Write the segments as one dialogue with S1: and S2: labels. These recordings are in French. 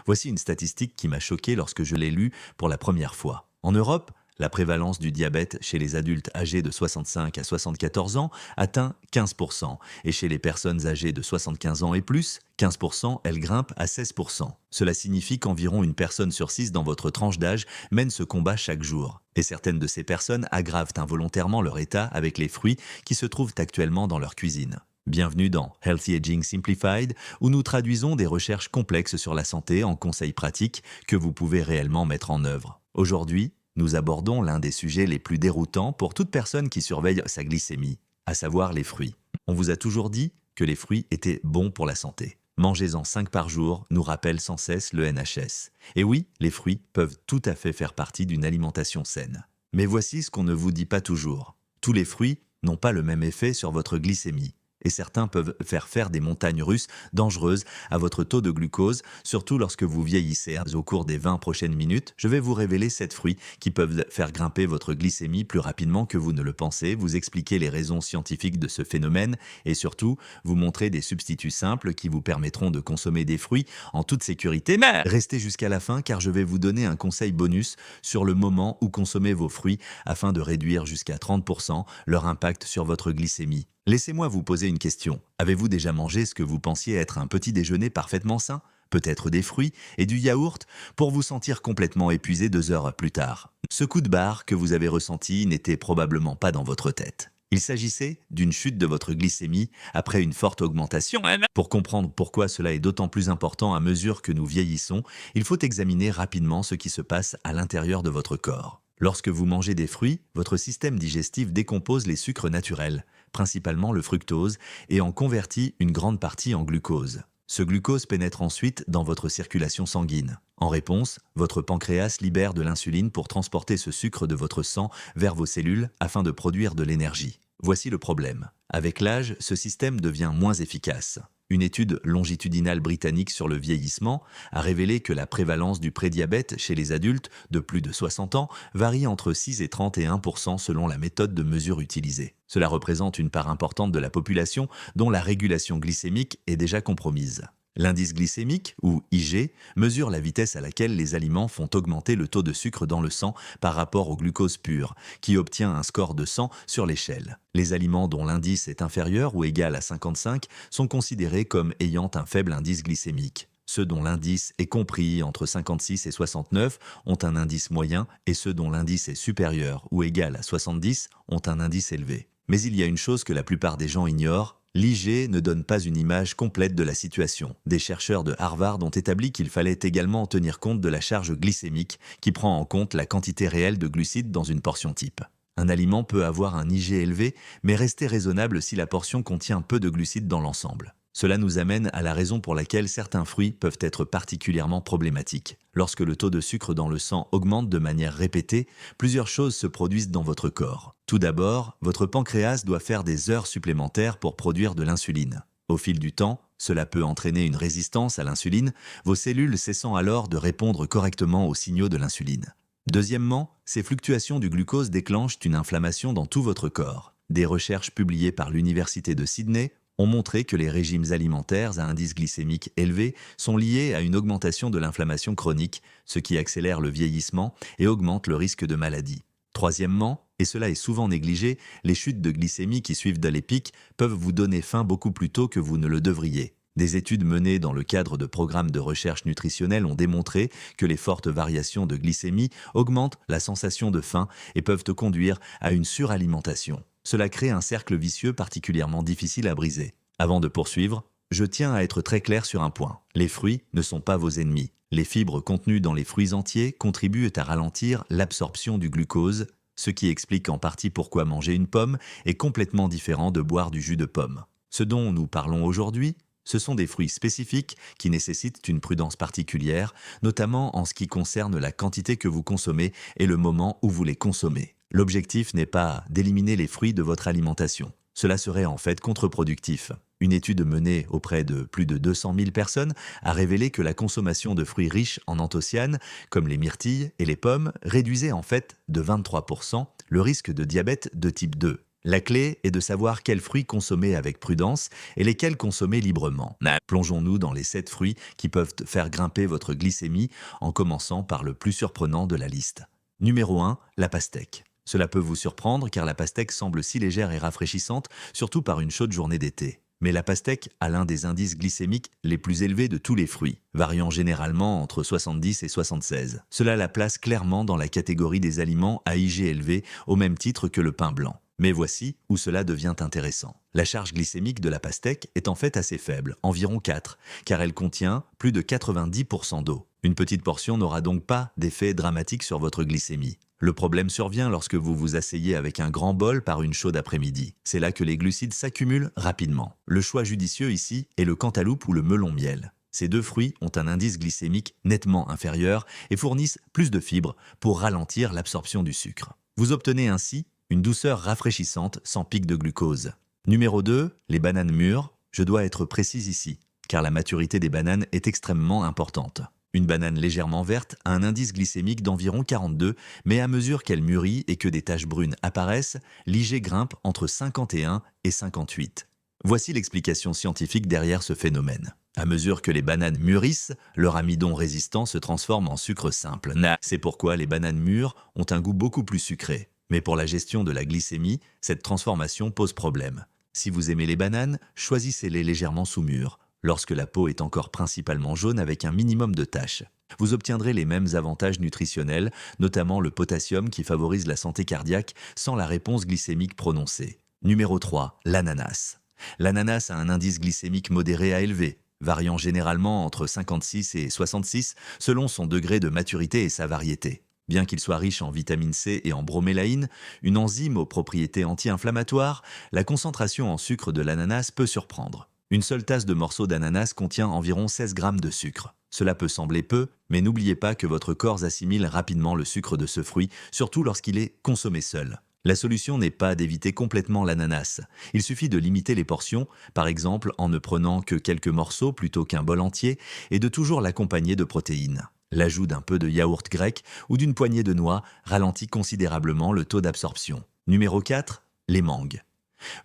S1: Voici une statistique qui m'a choqué lorsque je l'ai lue pour la première fois. En Europe, la prévalence du diabète chez les adultes âgés de 65 à 74 ans atteint 15%, et chez les personnes âgées de 75 ans et plus, 15%, elle grimpe à 16%. Cela signifie qu'environ une personne sur 6 dans votre tranche d'âge mène ce combat chaque jour. Et certaines de ces personnes aggravent involontairement leur état avec les fruits qui se trouvent actuellement dans leur cuisine. Bienvenue dans Healthy Aging Simplified, où nous traduisons des recherches complexes sur la santé en conseils pratiques que vous pouvez réellement mettre en œuvre. Aujourd'hui, nous abordons l'un des sujets les plus déroutants pour toute personne qui surveille sa glycémie, à savoir les fruits. On vous a toujours dit que les fruits étaient bons pour la santé. Mangez-en 5 par jour, nous rappelle sans cesse le NHS. Et oui, les fruits peuvent tout à fait faire partie d'une alimentation saine. Mais voici ce qu'on ne vous dit pas toujours. Tous les fruits n'ont pas le même effet sur votre glycémie. Et certains peuvent faire des montagnes russes dangereuses à votre taux de glucose, surtout lorsque vous vieillissez. Au cours des 20 prochaines minutes, je vais vous révéler 7 fruits qui peuvent faire grimper votre glycémie plus rapidement que vous ne le pensez, vous expliquer les raisons scientifiques de ce phénomène et surtout vous montrer des substituts simples qui vous permettront de consommer des fruits en toute sécurité. Mais restez jusqu'à la fin car je vais vous donner un conseil bonus sur le moment où consommer vos fruits afin de réduire jusqu'à 30% leur impact sur votre glycémie. Laissez-moi vous poser une question. Avez-vous déjà mangé ce que vous pensiez être un petit déjeuner parfaitement sain? Peut-être des fruits et du yaourt pour vous sentir complètement épuisé 2 heures plus tard. Ce coup de barre que vous avez ressenti n'était probablement pas dans votre tête. Il s'agissait d'une chute de votre glycémie après une forte augmentation. Pour comprendre pourquoi cela est d'autant plus important à mesure que nous vieillissons, il faut examiner rapidement ce qui se passe à l'intérieur de votre corps. Lorsque vous mangez des fruits, votre système digestif décompose les sucres naturels, principalement le fructose, et en convertit une grande partie en glucose. Ce glucose pénètre ensuite dans votre circulation sanguine. En réponse, votre pancréas libère de l'insuline pour transporter ce sucre de votre sang vers vos cellules afin de produire de l'énergie. Voici le problème. Avec l'âge, ce système devient moins efficace. Une étude longitudinale britannique sur le vieillissement a révélé que la prévalence du prédiabète chez les adultes de plus de 60 ans varie entre 6 et 31% selon la méthode de mesure utilisée. Cela représente une part importante de la population dont la régulation glycémique est déjà compromise. L'indice glycémique, ou IG, mesure la vitesse à laquelle les aliments font augmenter le taux de sucre dans le sang par rapport au glucose pur, qui obtient un score de 100 sur l'échelle. Les aliments dont l'indice est inférieur ou égal à 55 sont considérés comme ayant un faible indice glycémique. Ceux dont l'indice est compris entre 56 et 69 ont un indice moyen et ceux dont l'indice est supérieur ou égal à 70 ont un indice élevé. Mais il y a une chose que la plupart des gens ignorent. L'IG ne donne pas une image complète de la situation. Des chercheurs de Harvard ont établi qu'il fallait également tenir compte de la charge glycémique qui prend en compte la quantité réelle de glucides dans une portion type. Un aliment peut avoir un IG élevé, mais rester raisonnable si la portion contient peu de glucides dans l'ensemble. Cela nous amène à la raison pour laquelle certains fruits peuvent être particulièrement problématiques. Lorsque le taux de sucre dans le sang augmente de manière répétée, plusieurs choses se produisent dans votre corps. Tout d'abord, votre pancréas doit faire des heures supplémentaires pour produire de l'insuline. Au fil du temps, cela peut entraîner une résistance à l'insuline, vos cellules cessant alors de répondre correctement aux signaux de l'insuline. Deuxièmement, ces fluctuations du glucose déclenchent une inflammation dans tout votre corps. Des recherches publiées par l'Université de Sydney ont montré que les régimes alimentaires à indice glycémique élevé sont liés à une augmentation de l'inflammation chronique, ce qui accélère le vieillissement et augmente le risque de maladie. Troisièmement, et cela est souvent négligé, les chutes de glycémie qui suivent de les pics peuvent vous donner faim beaucoup plus tôt que vous ne le devriez. Des études menées dans le cadre de programmes de recherche nutritionnelle ont démontré que les fortes variations de glycémie augmentent la sensation de faim et peuvent te conduire à une suralimentation. Cela crée un cercle vicieux particulièrement difficile à briser. Avant de poursuivre, je tiens à être très clair sur un point. Les fruits ne sont pas vos ennemis. Les fibres contenues dans les fruits entiers contribuent à ralentir l'absorption du glucose, ce qui explique en partie pourquoi manger une pomme est complètement différent de boire du jus de pomme. Ce dont nous parlons aujourd'hui, ce sont des fruits spécifiques qui nécessitent une prudence particulière, notamment en ce qui concerne la quantité que vous consommez et le moment où vous les consommez. L'objectif n'est pas d'éliminer les fruits de votre alimentation. Cela serait en fait contre-productif. Une étude menée auprès de plus de 200 000 personnes a révélé que la consommation de fruits riches en anthocyanes, comme les myrtilles et les pommes, réduisait en fait de 23% le risque de diabète de type 2. La clé est de savoir quels fruits consommer avec prudence et lesquels consommer librement. Plongeons-nous dans les 7 fruits qui peuvent faire grimper votre glycémie en commençant par le plus surprenant de la liste. Numéro 1, la pastèque. Cela peut vous surprendre car la pastèque semble si légère et rafraîchissante, surtout par une chaude journée d'été. Mais la pastèque a l'un des indices glycémiques les plus élevés de tous les fruits, variant généralement entre 70 et 76. Cela la place clairement dans la catégorie des aliments à IG élevé, au même titre que le pain blanc. Mais voici où cela devient intéressant. La charge glycémique de la pastèque est en fait assez faible, environ 4, car elle contient plus de 90% d'eau. Une petite portion n'aura donc pas d'effet dramatique sur votre glycémie. Le problème survient lorsque vous vous asseyez avec un grand bol par une chaude après-midi. C'est là que les glucides s'accumulent rapidement. Le choix judicieux ici est le cantaloupe ou le melon miel. Ces 2 fruits ont un indice glycémique nettement inférieur et fournissent plus de fibres pour ralentir l'absorption du sucre. Vous obtenez ainsi une douceur rafraîchissante sans pic de glucose. Numéro 2, les bananes mûres. Je dois être précise ici, car la maturité des bananes est extrêmement importante. Une banane légèrement verte a un indice glycémique d'environ 42, mais à mesure qu'elle mûrit et que des taches brunes apparaissent, l'IG grimpe entre 51 et 58. Voici l'explication scientifique derrière ce phénomène. À mesure que les bananes mûrissent, leur amidon résistant se transforme en sucre simple. C'est pourquoi les bananes mûres ont un goût beaucoup plus sucré. Mais pour la gestion de la glycémie, cette transformation pose problème. Si vous aimez les bananes, choisissez-les légèrement sous-mûres, lorsque la peau est encore principalement jaune avec un minimum de taches. Vous obtiendrez les mêmes avantages nutritionnels, notamment le potassium qui favorise la santé cardiaque sans la réponse glycémique prononcée. Numéro 3, l'ananas. L'ananas a un indice glycémique modéré à élevé, variant généralement entre 56 et 66 selon son degré de maturité et sa variété. Bien qu'il soit riche en vitamine C et en bromélaïne, une enzyme aux propriétés anti-inflammatoires, la concentration en sucre de l'ananas peut surprendre. Une seule tasse de morceaux d'ananas contient environ 16 grammes de sucre. Cela peut sembler peu, mais n'oubliez pas que votre corps assimile rapidement le sucre de ce fruit, surtout lorsqu'il est consommé seul. La solution n'est pas d'éviter complètement l'ananas. Il suffit de limiter les portions, par exemple en ne prenant que quelques morceaux plutôt qu'un bol entier, et de toujours l'accompagner de protéines. L'ajout d'un peu de yaourt grec ou d'une poignée de noix ralentit considérablement le taux d'absorption. Numéro 4, les mangues.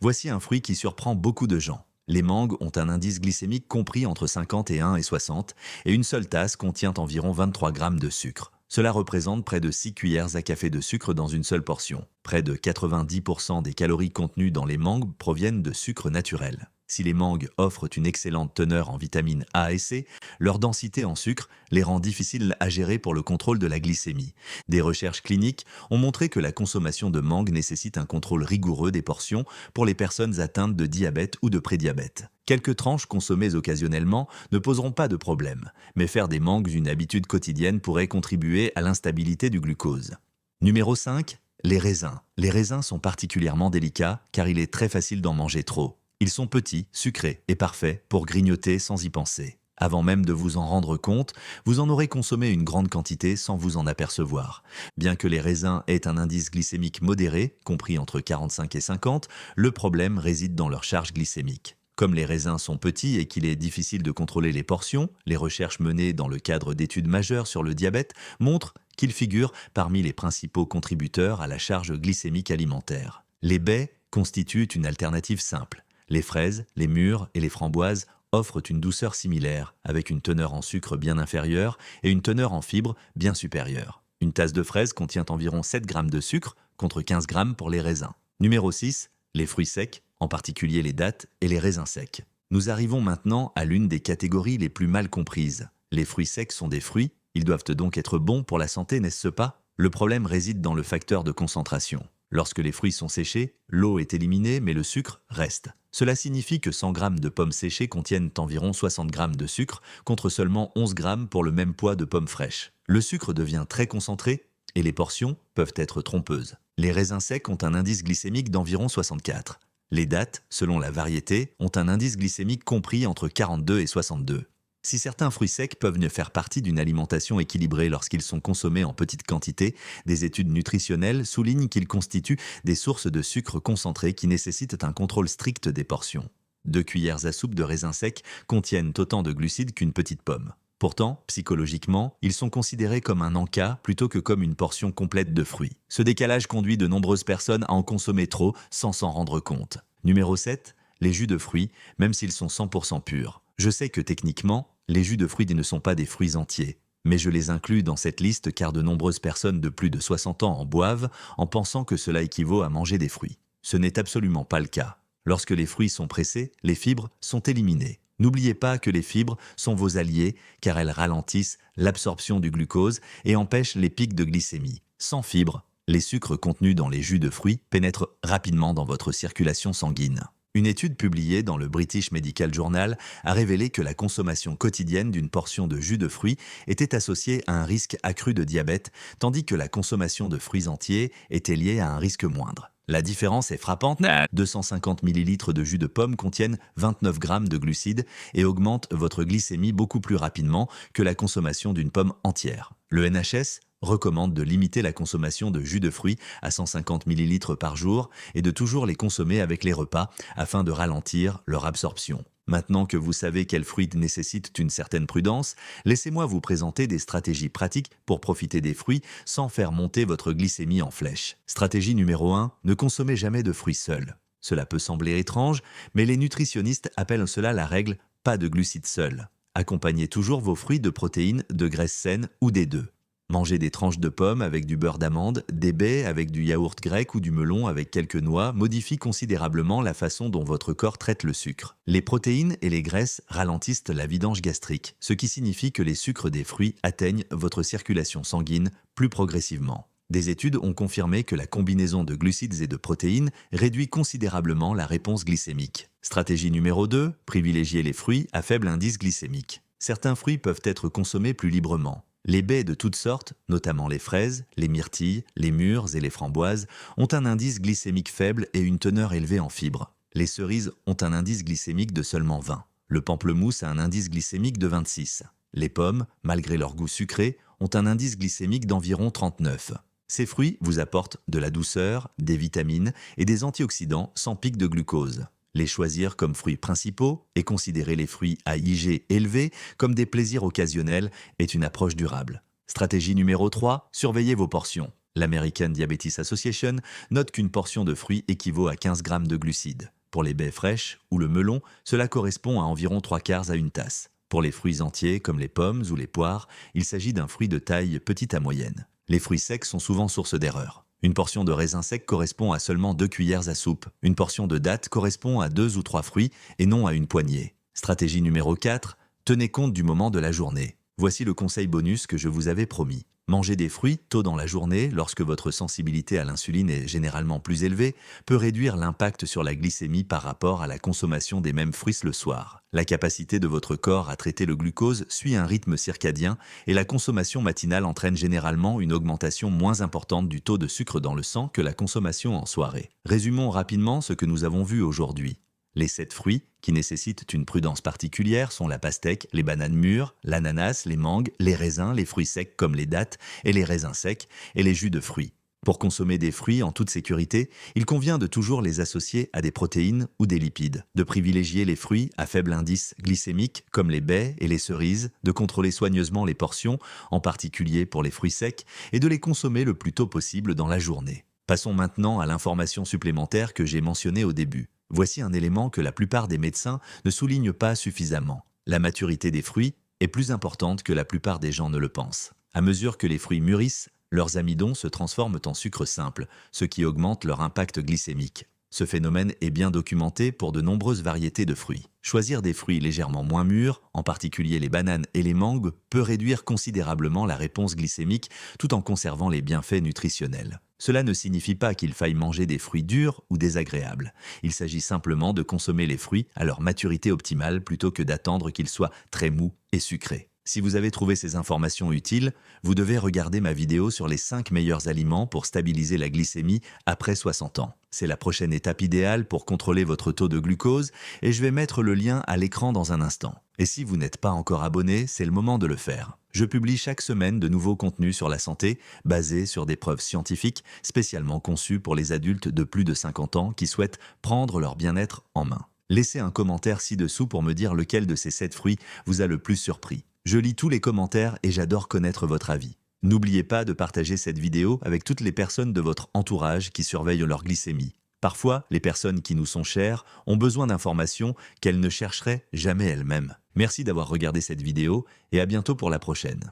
S1: Voici un fruit qui surprend beaucoup de gens. Les mangues ont un indice glycémique compris entre 51 et 60 et une seule tasse contient environ 23 grammes de sucre. Cela représente près de 6 cuillères à café de sucre dans une seule portion. Près de 90% des calories contenues dans les mangues proviennent de sucre naturel. Si les mangues offrent une excellente teneur en vitamines A et C, leur densité en sucre les rend difficiles à gérer pour le contrôle de la glycémie. Des recherches cliniques ont montré que la consommation de mangue nécessite un contrôle rigoureux des portions pour les personnes atteintes de diabète ou de prédiabète. Quelques tranches consommées occasionnellement ne poseront pas de problème, mais faire des mangues une habitude quotidienne pourrait contribuer à l'instabilité du glucose. Numéro 5, les raisins. Les raisins sont particulièrement délicats car il est très facile d'en manger trop. Ils sont petits, sucrés et parfaits pour grignoter sans y penser. Avant même de vous en rendre compte, vous en aurez consommé une grande quantité sans vous en apercevoir. Bien que les raisins aient un indice glycémique modéré, compris entre 45 et 50, le problème réside dans leur charge glycémique. Comme les raisins sont petits et qu'il est difficile de contrôler les portions, les recherches menées dans le cadre d'études majeures sur le diabète montrent qu'ils figurent parmi les principaux contributeurs à la charge glycémique alimentaire. Les baies constituent une alternative simple. Les fraises, les mûres et les framboises offrent une douceur similaire, avec une teneur en sucre bien inférieure et une teneur en fibres bien supérieure. Une tasse de fraises contient environ 7 grammes de sucre, contre 15 grammes pour les raisins. Numéro 6, les fruits secs, en particulier les dattes et les raisins secs. Nous arrivons maintenant à l'une des catégories les plus mal comprises. Les fruits secs sont des fruits, ils doivent donc être bons pour la santé, n'est-ce pas? Le problème réside dans le facteur de concentration. Lorsque les fruits sont séchés, l'eau est éliminée mais le sucre reste. Cela signifie que 100 grammes de pommes séchées contiennent environ 60 grammes de sucre contre seulement 11 grammes pour le même poids de pommes fraîches. Le sucre devient très concentré et les portions peuvent être trompeuses. Les raisins secs ont un indice glycémique d'environ 64. Les dattes, selon la variété, ont un indice glycémique compris entre 42 et 62. Si certains fruits secs peuvent ne faire partie d'une alimentation équilibrée lorsqu'ils sont consommés en petite quantité, des études nutritionnelles soulignent qu'ils constituent des sources de sucre concentré qui nécessitent un contrôle strict des portions. 2 cuillères à soupe de raisins secs contiennent autant de glucides qu'une petite pomme. Pourtant, psychologiquement, ils sont considérés comme un encas plutôt que comme une portion complète de fruits. Ce décalage conduit de nombreuses personnes à en consommer trop sans s'en rendre compte. Numéro 7. Les jus de fruits, même s'ils sont 100% purs. Je sais que techniquement, les jus de fruits ne sont pas des fruits entiers. Mais je les inclus dans cette liste car de nombreuses personnes de plus de 60 ans en boivent en pensant que cela équivaut à manger des fruits. Ce n'est absolument pas le cas. Lorsque les fruits sont pressés, les fibres sont éliminées. N'oubliez pas que les fibres sont vos alliés car elles ralentissent l'absorption du glucose et empêchent les pics de glycémie. Sans fibres, les sucres contenus dans les jus de fruits pénètrent rapidement dans votre circulation sanguine. Une étude publiée dans le British Medical Journal a révélé que la consommation quotidienne d'une portion de jus de fruits était associée à un risque accru de diabète, tandis que la consommation de fruits entiers était liée à un risque moindre. La différence est frappante. 250 ml de jus de pomme contiennent 29 grammes de glucides et augmentent votre glycémie beaucoup plus rapidement que la consommation d'une pomme entière. Le NHS recommande de limiter la consommation de jus de fruits à 150 ml par jour et de toujours les consommer avec les repas afin de ralentir leur absorption. Maintenant que vous savez quels fruits nécessitent une certaine prudence, laissez-moi vous présenter des stratégies pratiques pour profiter des fruits sans faire monter votre glycémie en flèche. Stratégie numéro 1, ne consommez jamais de fruits seuls. Cela peut sembler étrange, mais les nutritionnistes appellent cela la règle « pas de glucides seuls ». Accompagnez toujours vos fruits de protéines, de graisses saines ou des deux. Mangez des tranches de pommes avec du beurre d'amande, des baies avec du yaourt grec ou du melon avec quelques noix modifient considérablement la façon dont votre corps traite le sucre. Les protéines et les graisses ralentissent la vidange gastrique, ce qui signifie que les sucres des fruits atteignent votre circulation sanguine plus progressivement. Des études ont confirmé que la combinaison de glucides et de protéines réduit considérablement la réponse glycémique. Stratégie numéro 2, privilégiez les fruits à faible indice glycémique. Certains fruits peuvent être consommés plus librement. Les baies de toutes sortes, notamment les fraises, les myrtilles, les mûres et les framboises, ont un indice glycémique faible et une teneur élevée en fibres. Les cerises ont un indice glycémique de seulement 20. Le pamplemousse a un indice glycémique de 26. Les pommes, malgré leur goût sucré, ont un indice glycémique d'environ 39. Ces fruits vous apportent de la douceur, des vitamines et des antioxydants sans pic de glucose. Les choisir comme fruits principaux et considérer les fruits à IG élevé comme des plaisirs occasionnels est une approche durable. Stratégie numéro 3, surveillez vos portions. L'American Diabetes Association note qu'une portion de fruits équivaut à 15 grammes de glucides. Pour les baies fraîches ou le melon, cela correspond à environ 3/4 à une tasse. Pour les fruits entiers comme les pommes ou les poires, il s'agit d'un fruit de taille petite à moyenne. Les fruits secs sont souvent source d'erreurs. Une portion de raisin sec correspond à seulement 2 cuillères à soupe. Une portion de dattes correspond à 2 ou 3 fruits et non à une poignée. Stratégie numéro 4, tenez compte du moment de la journée. Voici le conseil bonus que je vous avais promis. Manger des fruits tôt dans la journée, lorsque votre sensibilité à l'insuline est généralement plus élevée, peut réduire l'impact sur la glycémie par rapport à la consommation des mêmes fruits le soir. La capacité de votre corps à traiter le glucose suit un rythme circadien et la consommation matinale entraîne généralement une augmentation moins importante du taux de sucre dans le sang que la consommation en soirée. Résumons rapidement ce que nous avons vu aujourd'hui. Les 7 fruits qui nécessitent une prudence particulière sont la pastèque, les bananes mûres, l'ananas, les mangues, les raisins, les fruits secs comme les dattes et les raisins secs et les jus de fruits. Pour consommer des fruits en toute sécurité, il convient de toujours les associer à des protéines ou des lipides, de privilégier les fruits à faible indice glycémique comme les baies et les cerises, de contrôler soigneusement les portions, en particulier pour les fruits secs, et de les consommer le plus tôt possible dans la journée. Passons maintenant à l'information supplémentaire que j'ai mentionnée au début. Voici un élément que la plupart des médecins ne soulignent pas suffisamment. La maturité des fruits est plus importante que la plupart des gens ne le pensent. À mesure que les fruits mûrissent, leurs amidons se transforment en sucre simple, ce qui augmente leur impact glycémique. Ce phénomène est bien documenté pour de nombreuses variétés de fruits. Choisir des fruits légèrement moins mûrs, en particulier les bananes et les mangues, peut réduire considérablement la réponse glycémique tout en conservant les bienfaits nutritionnels. Cela ne signifie pas qu'il faille manger des fruits durs ou désagréables. Il s'agit simplement de consommer les fruits à leur maturité optimale plutôt que d'attendre qu'ils soient très mous et sucrés. Si vous avez trouvé ces informations utiles, vous devez regarder ma vidéo sur les 5 meilleurs aliments pour stabiliser la glycémie après 60 ans. C'est la prochaine étape idéale pour contrôler votre taux de glucose et je vais mettre le lien à l'écran dans un instant. Et si vous n'êtes pas encore abonné, c'est le moment de le faire. Je publie chaque semaine de nouveaux contenus sur la santé, basés sur des preuves scientifiques, spécialement conçus pour les adultes de plus de 50 ans qui souhaitent prendre leur bien-être en main. Laissez un commentaire ci-dessous pour me dire lequel de ces 7 fruits vous a le plus surpris. Je lis tous les commentaires et j'adore connaître votre avis. N'oubliez pas de partager cette vidéo avec toutes les personnes de votre entourage qui surveillent leur glycémie. Parfois, les personnes qui nous sont chères ont besoin d'informations qu'elles ne chercheraient jamais elles-mêmes. Merci d'avoir regardé cette vidéo et à bientôt pour la prochaine.